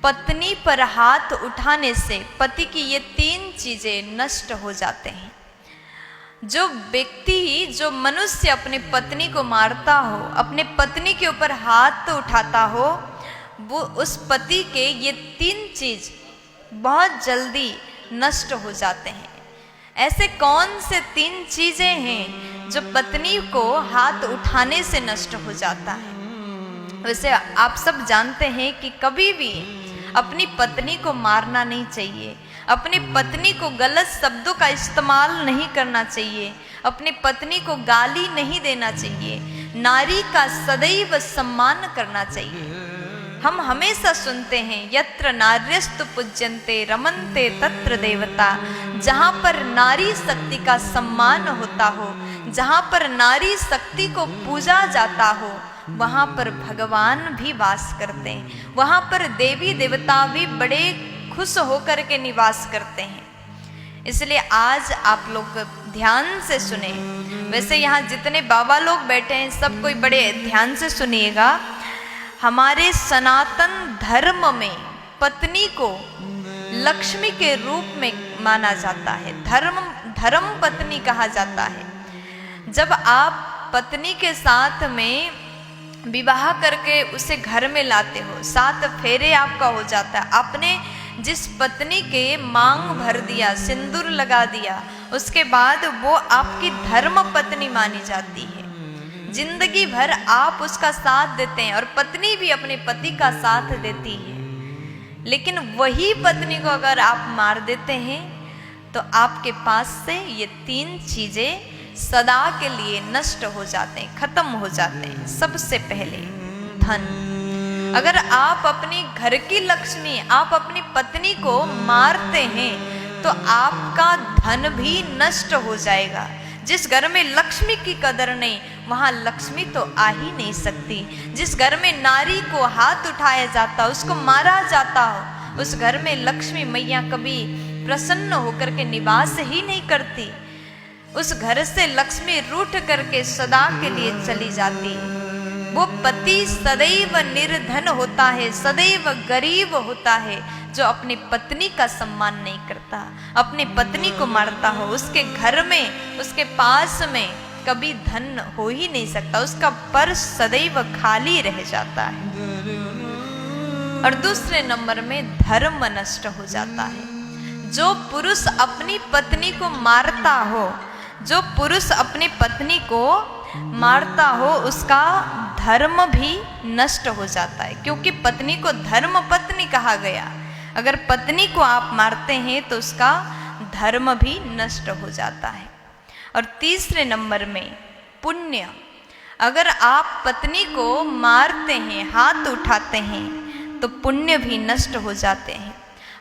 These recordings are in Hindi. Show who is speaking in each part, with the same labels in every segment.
Speaker 1: पत्नी पर हाथ उठाने से पति की ये 3 चीजें नष्ट हो जाते हैं। जो व्यक्ति, जो मनुष्य अपनी पत्नी को मारता हो, अपने पत्नी के ऊपर हाथ उठाता हो, वो उस पति के ये 3 चीज बहुत जल्दी नष्ट हो जाते हैं। ऐसे कौन से 3 चीजें हैं जो पत्नी को हाथ उठाने से नष्ट हो जाता है? वैसे आप सब जानते हैं कि कभी भी अपनी पत्नी को मारना नहीं चाहिए, अपनी पत्नी को गलत शब्दों का इस्तेमाल नहीं करना चाहिए, अपनी पत्नी को गाली नहीं देना चाहिए, नारी का सदैव सम्मान करना चाहिए। हम हमेशा सुनते हैं यत्र नार्यस्तु पूज्यन्ते रमन्ते तत्र देवता। जहाँ पर नारी शक्ति का सम्मान होता हो, जहाँ पर नारी शक्ति को पूजा जाता हो, वहाँ पर भगवान भी वास करते हैं, वहाँ पर देवी देवता भी बड़े खुश होकर के निवास करते हैं। इसलिए आज आप लोग ध्यान से सुने। वैसे यहाँ जितने बाबा लोग बैठे हैं सब कोई बड़े ध्यान से सुनिएगा। हमारे सनातन धर्म में पत्नी को लक्ष्मी के रूप में माना जाता है, धर्म पत्नी कहा जाता है। जब आप पत्नी के साथ में विवाह करके उसे घर में लाते हो, 7 फेरे आपका हो जाता है, आपने जिस पत्नी के मांग भर दिया, सिंदूर लगा दिया, उसके बाद वो आपकी धर्म पत्नी मानी जाती है। जिंदगी भर आप उसका साथ देते हैं और पत्नी भी अपने पति का साथ देती है। लेकिन वही पत्नी को अगर आप मार देते हैं तो आपके पास से ये 3 चीजें सदा के लिए नष्ट हो जाते हैं, खत्म हो जाते हैं। सबसे पहले धन। अगर आप अपनी घर की लक्ष्मी, आप अपनी पत्नी को मारते हैं तो आपका धन भी नष्ट हो जाएगा। जिस घर में लक्ष्मी की कदर नहीं, वहाँ लक्ष्मी तो आ ही नहीं सकती। जिस घर में नारी को हाथ उठाया जाता, उसको मारा जाता हो, उस घर में लक्ष्मी मैया कभी प्रसन्न होकर के निवास ही नहीं करती। उस घर से लक्ष्मी रूठ करके सदा के लिए चली जाती है। वो पति सदैव निर्धन होता है, सदैव गरीब होता है, जो अपनी पत्नी का सम्मान नहीं करता, अपनी पत्नी को मारता हो। उसके घर में, उसके पास में कभी धन हो ही नहीं सकता, उसका पर्स सदैव खाली रह जाता है। और दूसरे नंबर में धर्म नष्ट हो जाता है। जो पुरुष अपनी पत्नी को मारता हो, जो पुरुष अपनी पत्नी को मारता हो, उसका धर्म भी नष्ट हो जाता है, क्योंकि पत्नी को धर्म पत्नी कहा गया। अगर पत्नी को आप मारते हैं तो उसका धर्म भी नष्ट हो जाता है। और तीसरे नंबर में पुण्य। अगर आप पत्नी को मारते हैं, हाथ उठाते हैं, तो पुण्य भी नष्ट हो जाते हैं।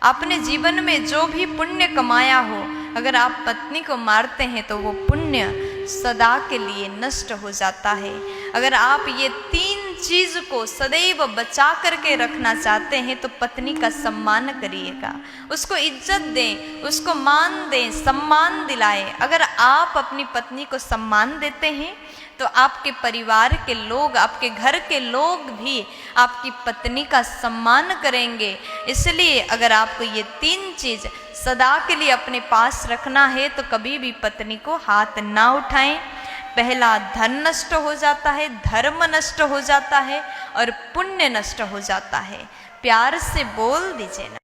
Speaker 1: आपने जीवन में जो भी पुण्य कमाया हो, अगर आप पत्नी को मारते हैं तो वो पुण्य सदा के लिए नष्ट हो जाता है। अगर आप ये 3 चीज को सदैव बचा करके रखना चाहते हैं तो पत्नी का सम्मान करिएगा, उसको इज्जत दें, उसको मान दें, सम्मान दिलाएं। अगर आप अपनी पत्नी को सम्मान देते हैं तो आपके परिवार के लोग, आपके घर के लोग भी आपकी पत्नी का सम्मान करेंगे। इसलिए अगर आपको ये 3 चीज सदा के लिए अपने पास रखना है तो कभी भी पत्नी को हाथ ना उठाएं। पहला धन नष्ट हो जाता है, धर्म नष्ट हो जाता है और पुण्य नष्ट हो जाता है। प्यार से बोल दीजिए ना।